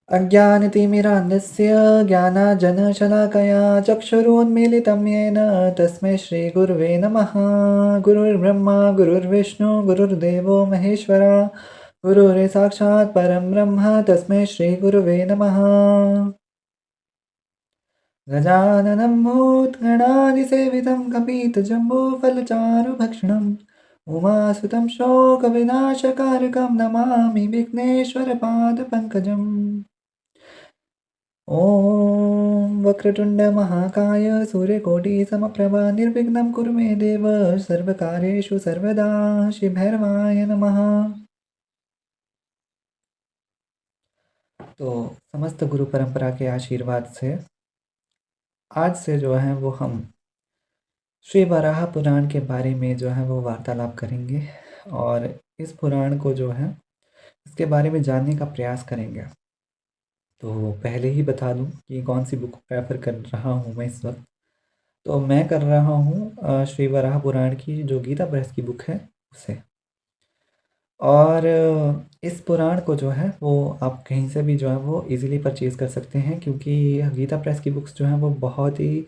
अज्ञानतिमिरान्धस्य ज्ञानाञ्जनशलाकया चक्षुरुन्मीलितं येन तस्मै श्रीगुरुवे नमः। गुरुर्ब्रह्मा गुरुर्विष्णु गुरुर्देवो महेश्वरा गुरुर्साक्षात् परं ब्रह्म तस्मै श्रीगुरुवे नमः। गजाननं भूतगणादिसेवितं कपितजम्बूफलचारुभक्षणम् उमासुतं शोकविनाशकारकं नमामि विघ्नेश्वरपादपङ्कजम्। ॐ वक्रतुण्डमहाकाय सूर्यकोटिसमप्रभा निर्विघ्नं कुरु मे देव सर्वकार्येषु सर्वदा श्रीभैरवाय नमः। तो समस्त गुरु परंपरा के आशीर्वाद से आज से जो है वो हम श्री वराह पुराण के बारे में जो है वो वार्तालाप करेंगे और इस पुराण को जो है इसके बारे में जानने का प्रयास करेंगे। तो पहले ही बता दूं कि कौन सी बुक प्रेफर कर रहा हूँ मैं इस वक्त। तो मैं कर रहा हूँ श्री वराह पुराण की जो गीता प्रेस की बुक है उसे। और इस पुराण को जो है वो आप कहीं से भी जो है वो इजीली परचेज़ कर सकते हैं, क्योंकि गीता प्रेस की बुक्स जो हैं वो बहुत ही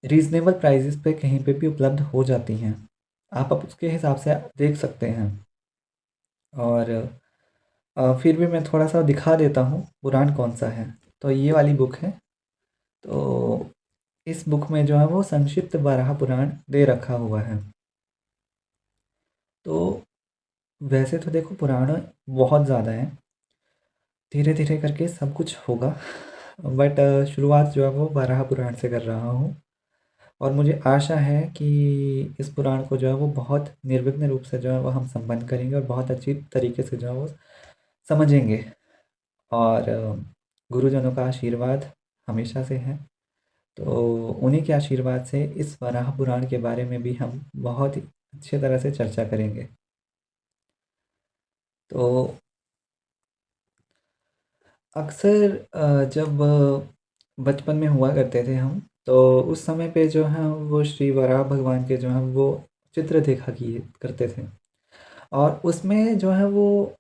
रीज़नेबल प्राइसेस पे कहीं पे भी उपलब्ध हो जाती हैं। आप अब उसके हिसाब से देख सकते हैं। और फिर भी मैं थोड़ा सा दिखा देता हूँ पुराण कौन सा है। तो ये वाली बुक है। तो इस बुक में जो है वो संक्षिप्त वराह पुराण दे रखा हुआ है। तो वैसे तो देखो पुराण बहुत ज़्यादा है, धीरे धीरे करके सब कुछ होगा, बट शुरुआत जो है वो वराह पुराण से कर रहा हूँ। और मुझे आशा है कि इस पुराण को जो है वो बहुत निर्विघ्न रूप से जो है वो हम संपन्न करेंगे और बहुत अच्छी तरीके से जो है वो समझेंगे। और गुरुजनों का आशीर्वाद हमेशा से है, तो उन्हीं के आशीर्वाद से इस वराह पुराण के बारे में भी हम बहुत ही अच्छे तरह से चर्चा करेंगे। तो अक्सर जब बचपन में हुआ करते थे हम, तो उस समय पे जो है वो श्री वराह भगवान के जो है वो चित्र देखा किए करते थे। और उसमें जो है वो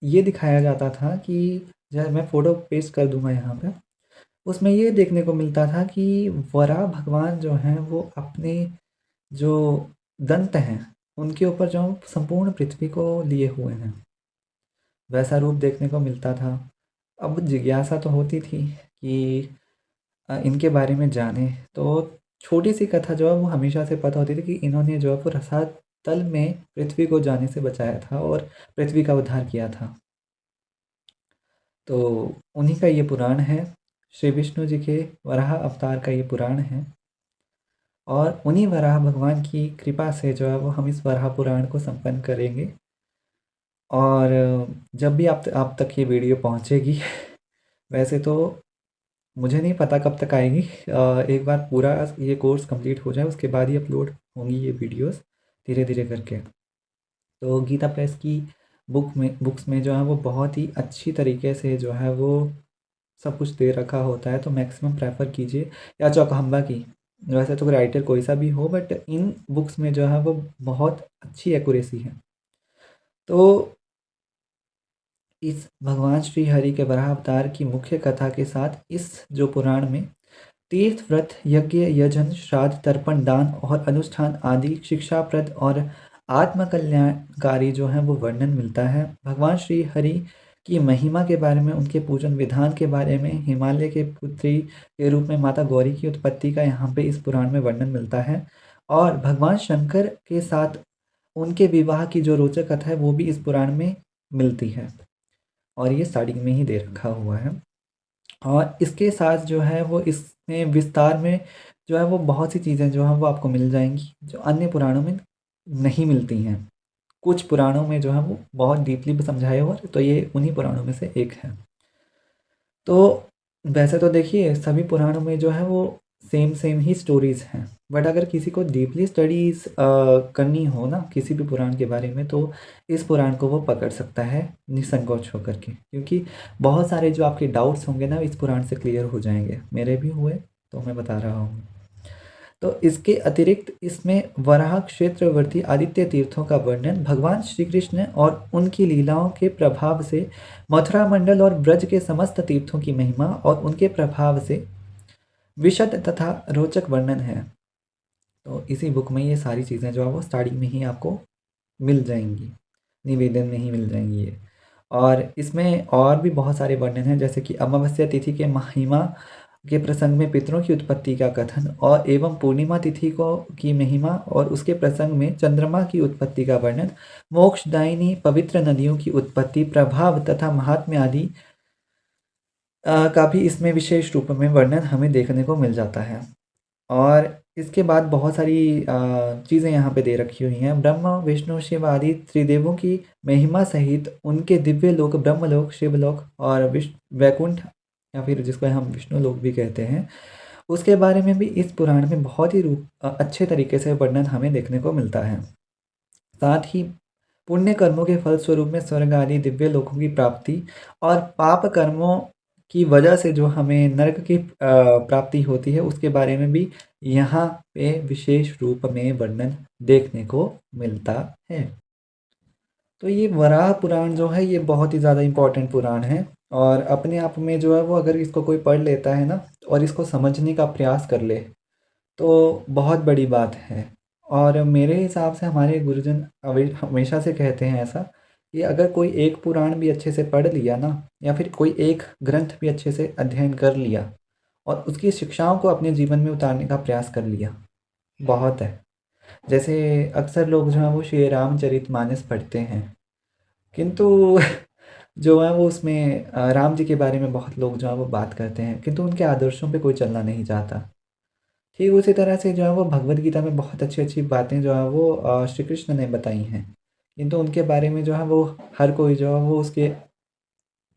ये दिखाया जाता था कि जब मैं फ़ोटो पेस्ट कर दूंगा यहाँ पे, उसमें ये देखने को मिलता था कि वराह भगवान जो हैं वो अपने जो दंत हैं उनके ऊपर जो संपूर्ण पृथ्वी को लिए हुए हैं, वैसा रूप देखने को मिलता था। अब जिज्ञासा तो होती थी कि इनके बारे में जाने। तो छोटी सी कथा जो है वो हमेशा से पता होती थी कि इन्होंने जो है वो रसातल में पृथ्वी को जाने से बचाया था और पृथ्वी का उद्धार किया था। तो उन्हीं का ये पुराण है, श्री विष्णु जी के वराह अवतार का ये पुराण है। और उन्हीं वराह भगवान की कृपा से जो है वो हम इस वराह पुराण को संपन्न करेंगे। और जब भी आप तक ये वीडियो पहुंचेगी वैसे तो मुझे नहीं पता कब तक आएगी। एक बार पूरा ये कोर्स कंप्लीट हो जाए उसके बाद ही अपलोड होंगी ये वीडियोस धीरे धीरे करके। तो गीता प्रेस की बुक्स में जो है वो बहुत ही अच्छी तरीके से जो है वो सब कुछ दे रखा होता है, तो मैक्सिमम प्रेफर कीजिए। या चौखम्बा की, वैसे तो राइटर कोई सा भी हो, बट इन बुक्स में जो है वो बहुत अच्छी एक्यूरेसी है। तो इस भगवान श्री हरि के वराह अवतार की मुख्य कथा के साथ इस जो पुराण में तीर्थ व्रत यज्ञ यजन श्राद्ध तर्पण दान और अनुष्ठान आदि शिक्षाप्रद और आत्मकल्याणकारी जो है वो वर्णन मिलता है। भगवान श्री हरि की महिमा के बारे में, उनके पूजन विधान के बारे में, हिमालय के पुत्री के रूप में माता गौरी की उत्पत्ति का यहाँ पे इस पुराण में वर्णन मिलता है। और भगवान शंकर के साथ उनके विवाह की जो रोचक कथा है वो भी इस पुराण में मिलती है। और ये स्टार्टिंग में ही दे रखा हुआ है। और इसके साथ जो है वो इसमें विस्तार में जो है वो बहुत सी चीज़ें जो हैं वो आपको मिल जाएंगी जो अन्य पुराणों में नहीं मिलती हैं। कुछ पुराणों में जो है वो बहुत डीपली समझाया हुआ है, तो ये उन्हीं पुराणों में से एक है। तो वैसे तो देखिए सभी पुराणों में जो है वो सेम सेम ही स्टोरीज़ हैं, बट अगर किसी को डीपली स्टडीज़ करनी हो ना किसी भी पुराण के बारे में, तो इस पुराण को वो पकड़ सकता है निसंकोच होकर के, क्योंकि बहुत सारे जो आपके डाउट्स होंगे ना इस पुराण से क्लियर हो जाएंगे। मेरे भी हुए, तो मैं बता रहा हूँ। तो इसके अतिरिक्त इसमें वराह क्षेत्रवर्ती आदित्य तीर्थों का वर्णन भगवान श्री कृष्ण और उनकी लीलाओं के प्रभाव से मथुरा मंडल और ब्रज के समस्त तीर्थों की महिमा और उनके प्रभाव से विशद तथा रोचक वर्णन है। तो इसी बुक में ये सारी चीज़ें जो है वो स्टार्टिंग में ही आपको मिल जाएंगी, निवेदन में ही मिल जाएंगी ये। और इसमें और भी बहुत सारे वर्णन हैं, जैसे कि अमावस्या तिथि के महिमा के प्रसंग में पितरों की उत्पत्ति का कथन और एवं पूर्णिमा तिथि को की महिमा और उसके प्रसंग में चंद्रमा की उत्पत्ति का वर्णन, मोक्षदायिनी पवित्र नदियों की उत्पत्ति, प्रभाव तथा महात्म्य आदि का भी इसमें विशेष रूप में वर्णन हमें देखने को मिल जाता है। और इसके बाद बहुत सारी चीज़ें यहाँ पे दे रखी हुई हैं। ब्रह्मा विष्णु शिव आदि त्रिदेवों की महिमा सहित उनके दिव्य लोक ब्रह्मलोक, शिवलोक और वैकुंठ या फिर जिसको हम विष्णु लोक भी कहते हैं, उसके बारे में भी इस पुराण में बहुत ही अच्छे तरीके से वर्णन हमें देखने को मिलता है। साथ ही पुण्य कर्मों के फलस्वरूप में स्वर्ग आदि दिव्य लोकों की प्राप्ति और पाप कर्मों की वजह से जो हमें नरक की प्राप्ति होती है उसके बारे में भी यहाँ पे विशेष रूप में वर्णन देखने को मिलता है। तो ये वराह पुराण जो है ये बहुत ही ज़्यादा इम्पोर्टेंट पुराण है और अपने आप में जो है वो अगर इसको कोई पढ़ लेता है ना और इसको समझने का प्रयास कर ले तो बहुत बड़ी बात है। और मेरे हिसाब से हमारे गुरुजन हमेशा से कहते हैं ऐसा कि अगर कोई एक पुराण भी अच्छे से पढ़ लिया ना या फिर कोई एक ग्रंथ भी अच्छे से अध्ययन कर लिया और उसकी शिक्षाओं को अपने जीवन में उतारने का प्रयास कर लिया, बहुत है। जैसे अक्सर लोग जो हैं वो श्री रामचरितमानस पढ़ते हैं, किंतु जो है वो उसमें राम जी के बारे में बहुत लोग जो है वो बात करते हैं, किंतु उनके आदर्शों पे कोई चलना नहीं चाहता। ठीक उसी तरह से जो है वो भगवद गीता में बहुत अच्छी अच्छी बातें जो है वो श्री कृष्ण ने बताई हैं, किंतु उनके बारे में जो है वो हर कोई जो है वो उसके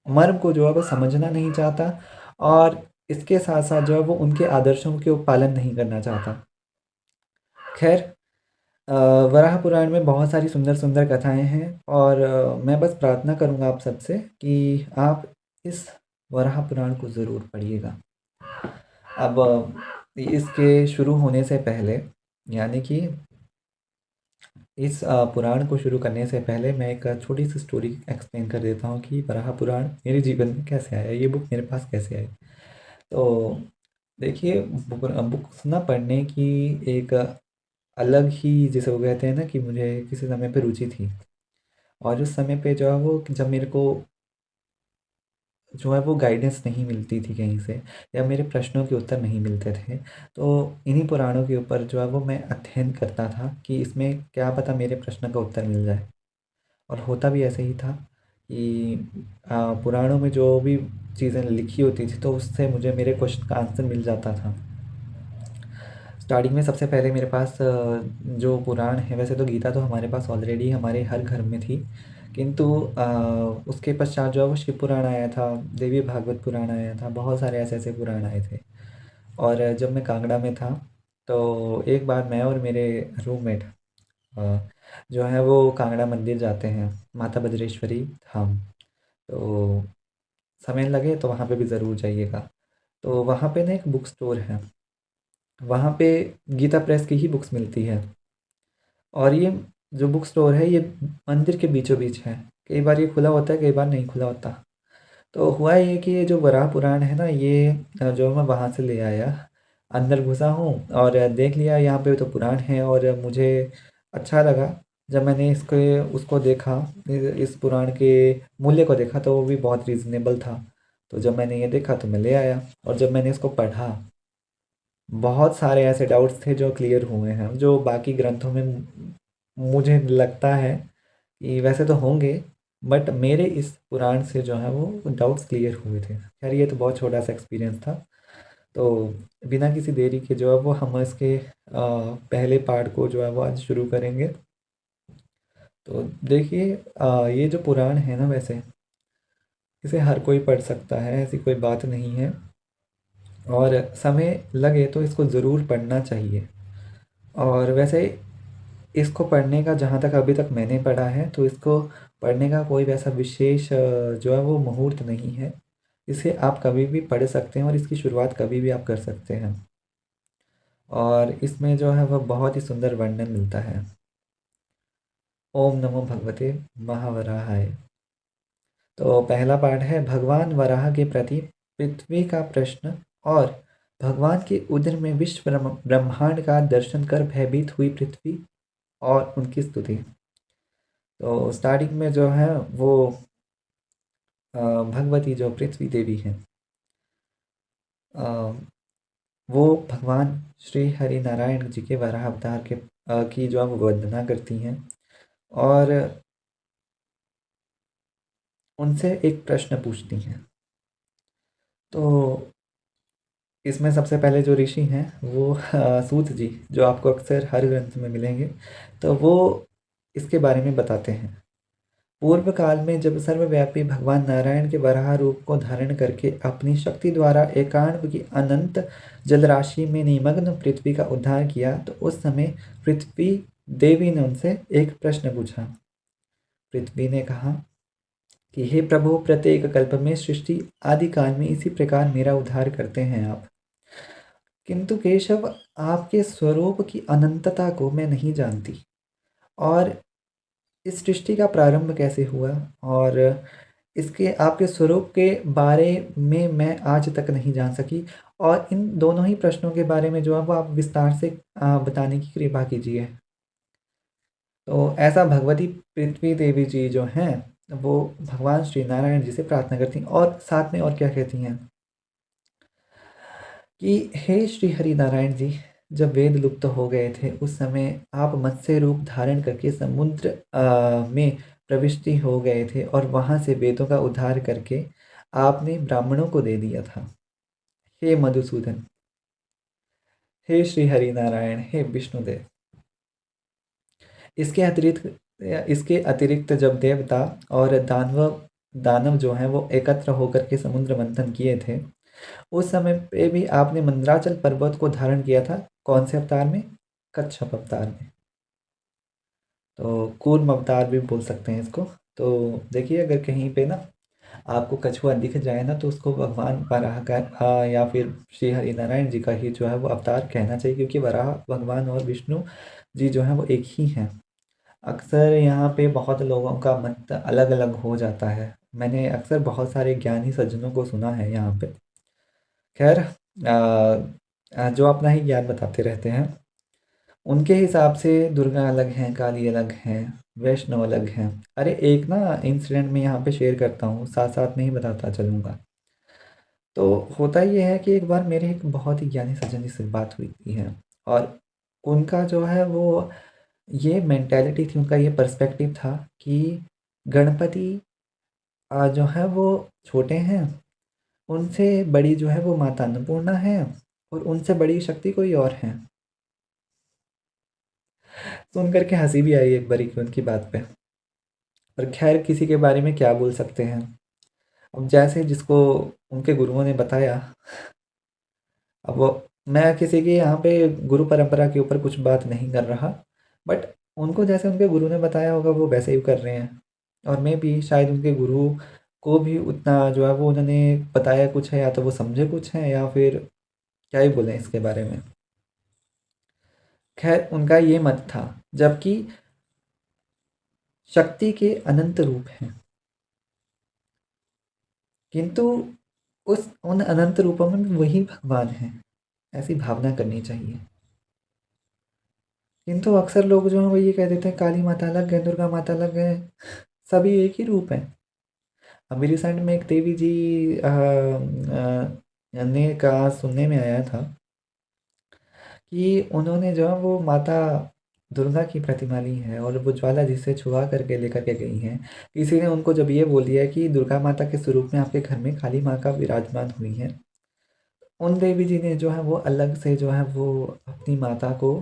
मर्म को जो है वो समझना नहीं चाहता और इसके साथ साथ जो है वो उनके आदर्शों के पालन नहीं करना चाहता। खैर, अ, वराह पुराण में बहुत सारी सुंदर सुंदर कथाएं हैं और मैं बस प्रार्थना करूंगा आप सबसे कि आप इस वराह पुराण को ज़रूर पढ़िएगा। अब इसके शुरू होने से पहले, यानी कि इस पुराण को शुरू करने से पहले मैं एक छोटी सी स्टोरी एक्सप्लेन कर देता हूँ कि वराह पुराण मेरे जीवन में कैसे आया, ये बुक मेरे पास कैसे आई। तो देखिए, बुक ना पढ़ने की एक अलग ही, जैसे वो कहते हैं ना कि मुझे किसी समय पे रुचि थी और उस समय पे जो है वो जब मेरे को जो है वो गाइडेंस नहीं मिलती थी कहीं से या मेरे प्रश्नों के उत्तर नहीं मिलते थे, तो इन्हीं पुराणों के ऊपर जो है वो मैं अध्ययन करता था कि इसमें क्या पता मेरे प्रश्न का उत्तर मिल जाए। और होता भी ऐसे ही था कि पुराणों में जो भी चीज़ें लिखी होती थी तो उससे मुझे मेरे क्वेश्चन का आंसर मिल जाता था। स्टार्टिंग में सबसे पहले मेरे पास जो पुराण है, वैसे तो गीता तो हमारे पास ऑलरेडी हमारे हर घर में थी, किंतु उसके पश्चात जो है वो शिव पुराण आया था, देवी भागवत पुराण आया था, बहुत सारे ऐसे ऐसे पुराण आए थे। और जब मैं कांगड़ा में था तो एक बार मैं और मेरे रूममेट जो है वो कांगड़ा मंदिर जाते हैं, माता बज्रेश्वरी धाम। तो समय लगे तो वहाँ पे भी ज़रूर जाइएगा। तो वहाँ पे ना एक बुक स्टोर है, वहाँ पे गीता प्रेस की ही बुक्स मिलती है और ये जो बुक स्टोर है ये मंदिर के बीचों बीच है। कई बार ये खुला होता है, कई बार नहीं खुला होता। तो हुआ ये कि ये जो वराह पुराण है ना, ये जो मैं वहाँ से ले आया, अंदर घुसा हूँ और देख लिया यहाँ पे तो पुराण है और मुझे अच्छा लगा। जब मैंने इसको उसको देखा, इस पुराण के मूल्य को देखा तो वो भी बहुत रीज़नेबल था। तो जब मैंने ये देखा तो मैं ले आया और जब मैंने इसको पढ़ा, बहुत सारे ऐसे डाउट्स थे जो क्लियर हुए हैं, जो बाकी ग्रंथों में मुझे लगता है कि वैसे तो होंगे, बट मेरे इस पुराण से जो है वो डाउट्स क्लियर हुए थे। खैर, ये तो बहुत छोटा सा एक्सपीरियंस था। तो बिना किसी देरी के जो है वो हम इसके पहले पार्ट को जो है वो आज शुरू करेंगे। तो देखिए, ये जो पुराण है ना, वैसे इसे हर कोई पढ़ सकता है, ऐसी कोई बात नहीं है और समय लगे तो इसको ज़रूर पढ़ना चाहिए। और वैसे इसको पढ़ने का, जहाँ तक अभी तक मैंने पढ़ा है, तो इसको पढ़ने का कोई वैसा विशेष जो है वो मुहूर्त नहीं है। इसे आप कभी भी पढ़ सकते हैं और इसकी शुरुआत कभी भी आप कर सकते हैं। और इसमें जो है वह बहुत ही सुंदर वर्णन मिलता है। ओम नमो भगवते महावराहाय। तो पहला पाठ है भगवान वराह के प्रति पृथ्वी का प्रश्न और भगवान के उदर में विश्व ब्रह्मांड का दर्शन कर भयभीत हुई पृथ्वी और उनकी स्तुति। तो स्टार्टिंग में जो है वो भगवती जो पृथ्वी देवी हैं, वो भगवान श्री हरि नारायण जी के वराह अवतार के की जो है वो वंदना करती हैं और उनसे एक प्रश्न पूछती हैं। तो इसमें सबसे पहले जो ऋषि हैं वो सूत जी, जो आपको अक्सर हर ग्रंथ में मिलेंगे, तो वो इसके बारे में बताते हैं। पूर्व काल में जब सर्वव्यापी भगवान नारायण के वराह रूप को धारण करके अपनी शक्ति द्वारा एकांड की अनंत जलराशि में निमग्न पृथ्वी का उद्धार किया, तो उस समय पृथ्वी देवी ने उनसे एक प्रश्न पूछा। पृथ्वी ने कहा कि हे प्रभु, प्रत्येक कल्प में सृष्टि आदि काल में इसी प्रकार मेरा उद्धार करते हैं आप, किंतु केशव आपके स्वरूप की अनंतता को मैं नहीं जानती और इस सृष्टि का प्रारंभ कैसे हुआ और इसके आपके स्वरूप के बारे में मैं आज तक नहीं जान सकी, और इन दोनों ही प्रश्नों के बारे में जो है वो आप विस्तार से बताने की कृपा कीजिए। तो ऐसा भगवती पृथ्वी देवी जी जो हैं वो भगवान श्री नारायण जी से प्रार्थना करती हैं और साथ में और क्या कहती हैं कि हे श्री हरि नारायण जी, जब वेद लुप्त हो गए थे उस समय आप मत्स्य रूप धारण करके समुद्र में प्रविष्टि हो गए थे और वहाँ से वेदों का उद्धार करके आपने ब्राह्मणों को दे दिया था। हे मधुसूदन, हे श्री हरि नारायण, हे विष्णुदेव। इसके अतिरिक्त जब देवता और दानव जो हैं वो एकत्र होकर के समुद्र मंथन किए थे, उस समय पे भी आपने मंदराचल पर्वत को धारण किया था। कौन से अवतार में? कच्छप अवतार में। तो कूर्म अवतार भी बोल सकते हैं इसको। तो देखिए, अगर कहीं पे ना आपको कछुआ दिख जाए ना, तो उसको भगवान वराह का या फिर श्री हरि नारायण जी का ही जो है वो अवतार कहना चाहिए, क्योंकि वराह भगवान और विष्णु जी जो है वो एक ही हैं। अक्सर यहाँ पे बहुत लोगों का मत अलग अलग हो जाता है। मैंने अक्सर बहुत सारे ज्ञानी सज्जनों को सुना है यहाँ पे। खैर, जो अपना ही ज्ञान बताते रहते हैं। उनके हिसाब से दुर्गा अलग हैं, काली अलग हैं, वैष्णव अलग हैं। अरे एक ना इंसिडेंट मैं यहाँ पे शेयर करता हूँ, साथ साथ में ही बताता चलूँगा। तो होता ये है कि एक बार मेरे एक बहुत ही ज्ञानी सज्जन जी से बात हुई थी है, और उनका जो है वो ये मेंटालिटी थी, उनका ये पर्सपेक्टिव था कि गणपति जो है वो छोटे हैं, उनसे बड़ी जो है वो माता अन्नपूर्णा है, और उनसे बड़ी शक्ति कोई और है। सुन करके हंसी भी आई एक बारी की उनकी बात पे। पर खैर, किसी के बारे में क्या बोल सकते हैं। अब जैसे जिसको उनके गुरुओं ने बताया, अब वो मैं किसी के यहाँ पे गुरु परंपरा के ऊपर कुछ बात नहीं कर रहा, बट उनको जैसे उनके गुरु ने बताया होगा वो वैसे ही कर रहे हैं। और मैं भी शायद उनके गुरु को भी उतना जो है वो उन्होंने बताया कुछ है, या तो वो समझे कुछ है, या फिर क्या ही बोलें इसके बारे में। खैर, उनका ये मत था, जबकि शक्ति के अनंत रूप हैं, किंतु उस उन अनंत रूपों में भी वही भगवान हैं, ऐसी भावना करनी चाहिए। किंतु अक्सर लोग जो हैं वो ये कह देते हैं काली माता अलग है, दुर्गा माता अलग है, सभी एक ही रूप हैं। अभी रिसेंट में एक देवी जी ने का सुनने में आया था कि उन्होंने जो है वो माता दुर्गा की प्रतिमा ली है, और वो ज्वाला जी से छुआ करके लेकर के गई हैं। किसी ने उनको जब ये बोल दिया कि दुर्गा माता के स्वरूप में आपके घर में काली माँ का विराजमान हुई है, उन देवी जी ने जो है वो अलग से जो है वो अपनी माता को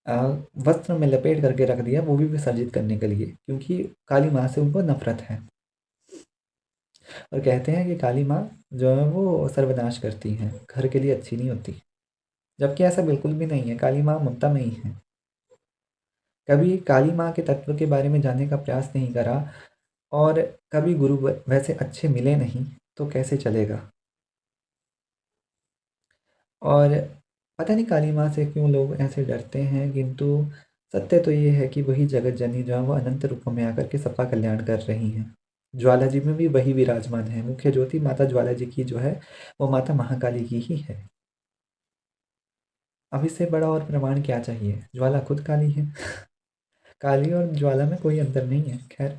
अ, वस्त्र में लपेट करके रख दिया, वो भी विसर्जित करने के लिए, क्योंकि काली माँ से उनको नफरत है। और कहते हैं कि काली माँ जो है वो सर्वनाश करती हैं, घर के लिए अच्छी नहीं होती। जबकि ऐसा बिल्कुल भी नहीं है, काली माँ ममता में ही है। कभी काली माँ के तत्व के बारे में जानने का प्रयास नहीं करा, और कभी गुरु वैसे अच्छे मिले नहीं, तो कैसे चलेगा। और पता नहीं काली माँ से क्यों लोग ऐसे डरते हैं, किंतु सत्य तो ये है कि वही जगत जननी जो है वो अनंत रूपों में आकर के सबका कल्याण कर रही हैं। ज्वाला जी में भी वही विराजमान है। मुख्य ज्योति माता ज्वाला जी की जो है वो माता महाकाली की ही है। अब इससे बड़ा और प्रमाण क्या चाहिए? ज्वाला खुद काली है। काली और ज्वाला में कोई अंतर नहीं है। खैर,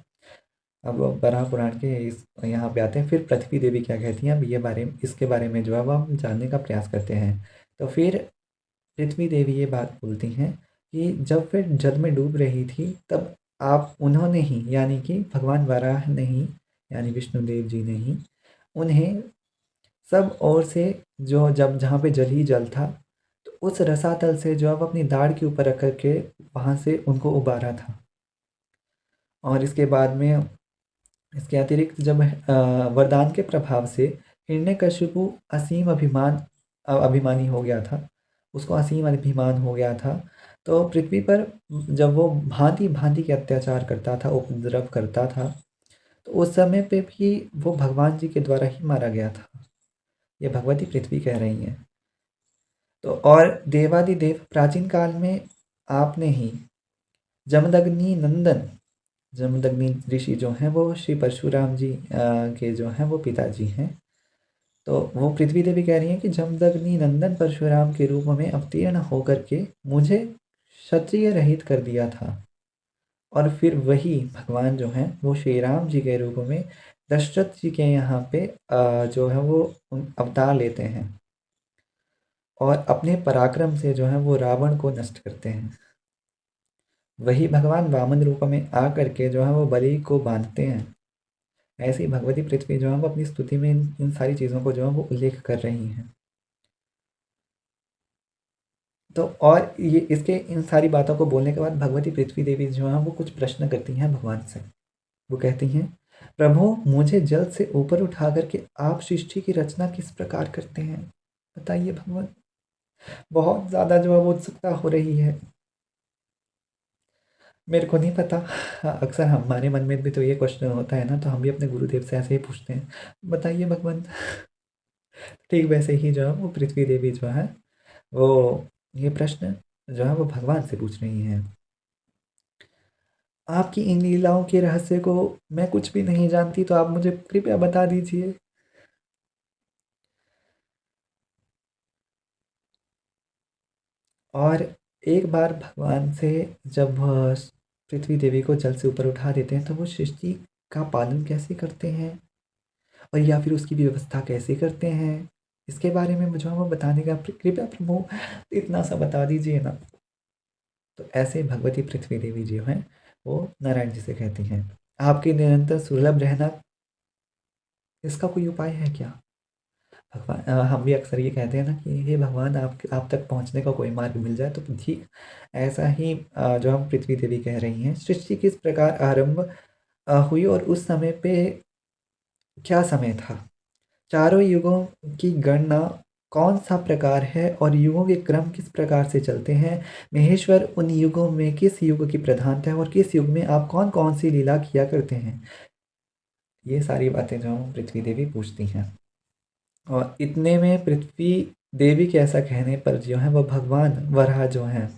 अब वराह पुराण के इस यहाँ पे आते हैं। फिर पृथ्वी देवी क्या कहती हैं, अब इसके बारे में जो है वो हम जानने का प्रयास करते हैं। तो फिर पृथ्वी देवी ये बात बोलती हैं कि जब फिर जल में डूब रही थी तब आप उन्होंने ही, यानी कि भगवान वराह ने ही, यानी विष्णुदेव जी ने ही उन्हें सब ओर से, जो जब जहाँ पे जल ही जल था, तो उस रसातल से जो आप अपनी दाढ़ के ऊपर रख करके वहाँ से उनको उबारा था। और इसके बाद में इसके अतिरिक्त जब वरदान के प्रभाव से हिरण्यकशिपु असीम अभिमानी हो गया था, उसको असीम अभिमान हो गया था, तो पृथ्वी पर जब वो भांति भांति के अत्याचार करता था, उपद्रव करता था, तो उस समय पे भी वो भगवान जी के द्वारा ही मारा गया था। ये भगवती पृथ्वी कह रही हैं। तो और देवादिदेव प्राचीन काल में आपने ही जमदग्नि नंदन, जमदग्नि ऋषि जो हैं वो श्री परशुराम जी के जो हैं वो पिताजी हैं। तो वो पृथ्वी देवी कह रही हैं कि जमदग्नि नंदन परशुराम के रूप में अवतीर्ण होकर के मुझे क्षत्रिय रहित कर दिया था। और फिर वही भगवान जो हैं वो श्री राम जी के रूप में दशरथ जी के यहाँ पे जो है वो अवतार लेते हैं और अपने पराक्रम से जो है वो रावण को नष्ट करते हैं। वही भगवान वामन रूप में आकर के जो है वो बलि को बांधते हैं। ऐसी भगवती पृथ्वी जो है वो अपनी स्तुति में इन सारी चीज़ों को जो है वो उल्लेख कर रही हैं। तो और ये इसके इन सारी बातों को बोलने के बाद भगवती पृथ्वी देवी जो है वो कुछ प्रश्न करती हैं भगवान से। वो कहती हैं, प्रभु मुझे जल से ऊपर उठा करके आप सृष्टि की रचना किस प्रकार करते हैं, बताइए भगवान। बहुत ज़्यादा जो है वो उत्सुकता हो रही है। मेरे को नहीं पता। हाँ, अक्सर हमारे मन में भी तो ये क्वेश्चन होता है ना, तो हम भी अपने गुरुदेव से ऐसे ही पूछते हैं, बताइए भगवान। ठीक वैसे ही जो है वो पृथ्वी देवी जो है वो ये प्रश्न जो है वो भगवान से पूछ रही हैं। आपकी इन लीलाओं के रहस्य को मैं कुछ भी नहीं जानती, तो आप मुझे कृपया बता दीजिए। और एक बार भगवान से जब पृथ्वी देवी को जल से ऊपर उठा देते हैं, तो वो सृष्टि का पालन कैसे करते हैं और या फिर उसकी व्यवस्था कैसे करते हैं, इसके बारे में मुझे वो बताने का कृपया प्रभु इतना सा बता दीजिए ना। तो ऐसे भगवती पृथ्वी देवी जो हैं वो नारायण जी से कहती हैं, आपके निरंतर सुलभ रहना, इसका कोई उपाय है क्या? भगवान हम भी अक्सर ये कहते हैं ना कि हे भगवान, आप तक पहुंचने का कोई मार्ग मिल जाए। तो ठीक ऐसा ही जो हम पृथ्वी देवी कह रही हैं, सृष्टि किस प्रकार आरंभ हुई और उस समय पे क्या समय था, चारों युगों की गणना कौन सा प्रकार है और युगों के क्रम किस प्रकार से चलते हैं, महेश्वर उन युगों में किस युग की प्रधानता है और किस युग में आप कौन कौन सी लीला किया करते हैं, ये सारी बातें जो हम पृथ्वी देवी पूछती हैं। और इतने में पृथ्वी देवी के ऐसा कहने पर जो है वो भगवान वराह जो हैं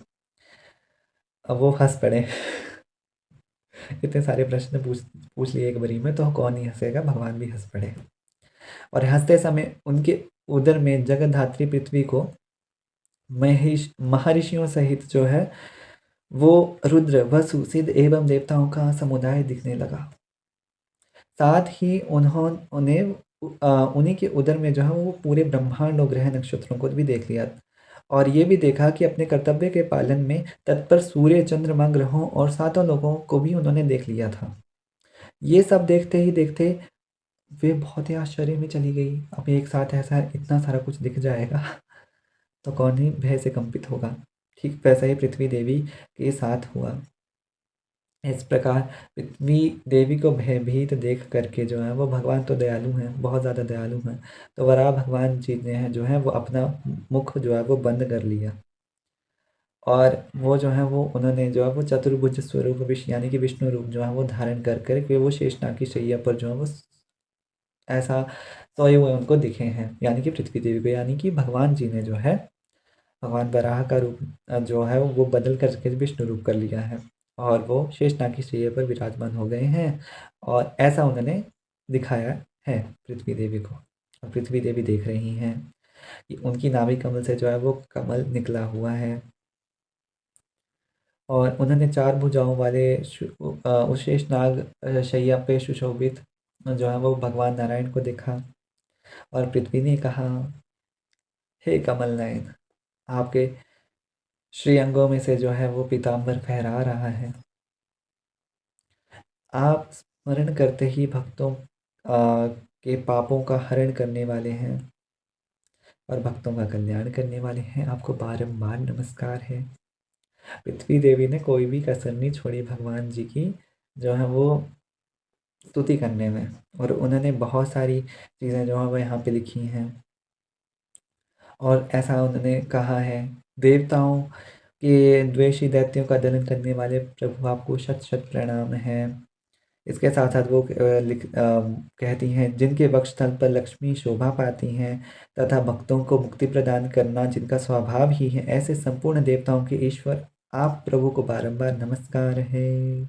अब वो हंस पड़े। इतने सारे प्रश्न पूछ पूछ लिए एक बारी में, तो कौन ही हंसेगा, भगवान भी हंस पड़े। और हंसते समय उनके उदर में जगतधात्री पृथ्वी को महेश महर्षियों सहित जो है वो रुद्र वसु सिद्ध एवं देवताओं का समुदाय दिखने लगा। साथ ही उन्हें उन्हीं के उदर में जो है वो पूरे ब्रह्मांड और ग्रह नक्षत्रों को भी देख लिया। और ये भी देखा कि अपने कर्तव्य के पालन में तत्पर सूर्य चंद्रमा ग्रहों और सातों लोगों को भी उन्होंने देख लिया था। ये सब देखते ही देखते वे बहुत ही आश्चर्य में चली गई। अब एक साथ ऐसा इतना सारा कुछ दिख जाएगा तो कौन ही भय से कंपित होगा। ठीक वैसा ही पृथ्वी देवी के साथ हुआ। इस प्रकार पृथ्वी देवी को भयभीत देख करके जो है वो भगवान तो दयालु हैं, बहुत ज़्यादा दयालु हैं, तो वराह भगवान जी ने है जो है वो अपना मुख जो है वो बंद कर लिया। और वो जो है वो उन्होंने जो है वो चतुर्भुज स्वरूप यानी कि विष्णु रूप जो है वो धारण कर करके वो शेषनाग की शैया पर जो है वो ऐसा सोए हुए उनको दिखे हैं, यानी कि पृथ्वी देवी को, यानी कि भगवान जी ने जो है भगवान वराह का रूप जो है वो बदल करके विष्णु रूप कर लिया है और वो शेषनाग की शैया पर विराजमान हो गए हैं और ऐसा उन्होंने दिखाया है पृथ्वी देवी को। और पृथ्वी देवी देख रही हैं कि उनकी नाभि कमल से जो है वो कमल निकला हुआ है और उन्होंने 4 भुजाओं वाले उस शेषनाग शैया पे सुशोभित जो है वो भगवान नारायण को देखा और पृथ्वी ने कहा, हे कमल नयन, आपके श्रीअंगों में से जो है वो पीताम्बर फहरा रहा है। आप स्मरण करते ही भक्तों के पापों का हरण करने वाले हैं और भक्तों का कल्याण करने वाले हैं। आपको बारंबार नमस्कार है। पृथ्वी देवी ने कोई भी कसर नहीं छोड़ी भगवान जी की जो है वो स्तुति करने में और उन्होंने बहुत सारी चीज़ें जो है वो यहाँ पे लिखी हैं और ऐसा उन्होंने कहा है, देवताओं के द्वेषी दैत्यों का दलन करने वाले प्रभु आपको शत शत प्रणाम है। इसके साथ साथ वो कहती हैं, जिनके वक्षस्थल पर लक्ष्मी शोभा पाती हैं तथा भक्तों को मुक्ति प्रदान करना जिनका स्वभाव ही है, ऐसे संपूर्ण देवताओं के ईश्वर आप प्रभु को बारंबार नमस्कार है।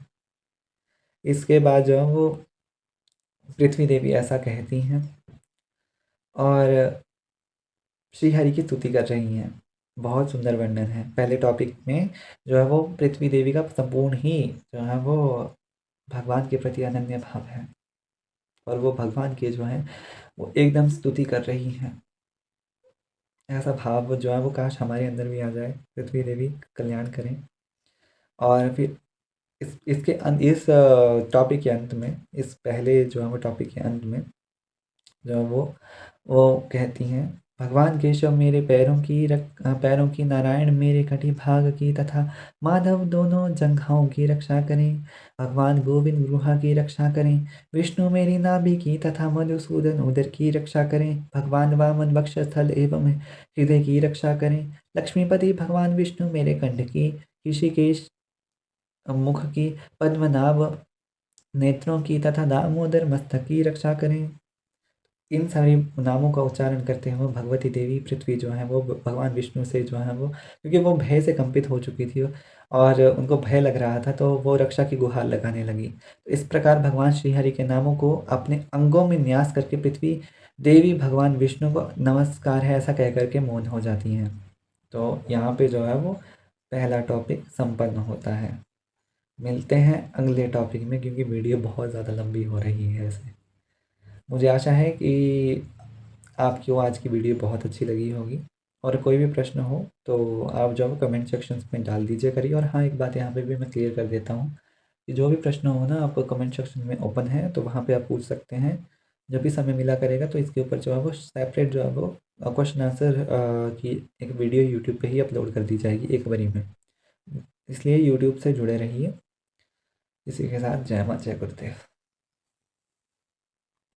इसके बाद जो है वो पृथ्वी देवी ऐसा कहती हैं और श्री हरि की स्तुति कर रही हैं। बहुत सुंदर वर्णन है। पहले टॉपिक में जो है वो पृथ्वी देवी का संपूर्ण ही जो है वो भगवान के प्रति अनन्य भाव है और वो भगवान के जो है वो एकदम स्तुति कर रही हैं। ऐसा भाव जो है वो काश हमारे अंदर भी आ जाए। पृथ्वी देवी कल्याण करें। और फिर इस टॉपिक के अंत में, इस पहले जो है वो टॉपिक के अंत में जो है वो कहती हैं, भगवान केशव मेरे पैरों की, नारायण मेरे कटी भाग की तथा माधव दोनों जंघाओं की रक्षा करें। भगवान गोविंद गुहा की रक्षा करें। विष्णु मेरी नाभि की तथा मधुसूदन उदर की रक्षा करें। भगवान वामन वक्षस्थल एवं हृदय की रक्षा करें। लक्ष्मीपति भगवान विष्णु मेरे कंठ की, ऋषिकेश मुख की, पद्मनाभ नेत्रों की तथा दामोदर मस्तक की रक्षा करें। इन सारे नामों का उच्चारण करते हुए भगवती देवी पृथ्वी जो है वो भगवान विष्णु से जो है वो, क्योंकि वो भय से कंपित हो चुकी थी और उनको भय लग रहा था तो वो रक्षा की गुहार लगाने लगी। तो इस प्रकार भगवान श्रीहरि के नामों को अपने अंगों में न्यास करके पृथ्वी देवी भगवान विष्णु को नमस्कार है ऐसा कह करके मौन हो जाती हैं। तो यहाँ पे जो है वो पहला टॉपिक संपन्न होता है। मिलते हैं अगले टॉपिक में, क्योंकि वीडियो बहुत ज़्यादा लंबी हो रही है ऐसे। मुझे आशा है कि आपको आज की वीडियो बहुत अच्छी लगी होगी और कोई भी प्रश्न हो तो आप जो है कमेंट सेक्शन में डाल दीजिए करिए। और हाँ, एक बात यहाँ पे भी मैं क्लियर कर देता हूँ कि जो भी प्रश्न हो ना, आप कमेंट सेक्शन में ओपन है तो वहाँ पे आप पूछ सकते हैं। जब भी समय मिला करेगा तो इसके ऊपर जो है वो सेपरेट जो है वो क्वेश्चन आंसर की एक वीडियो यूट्यूब पे ही अपलोड कर दी जाएगी एक बारी में। इसलिए यूट्यूब से जुड़े रहिए। इसी के साथ जय मां जय गुरुदेव।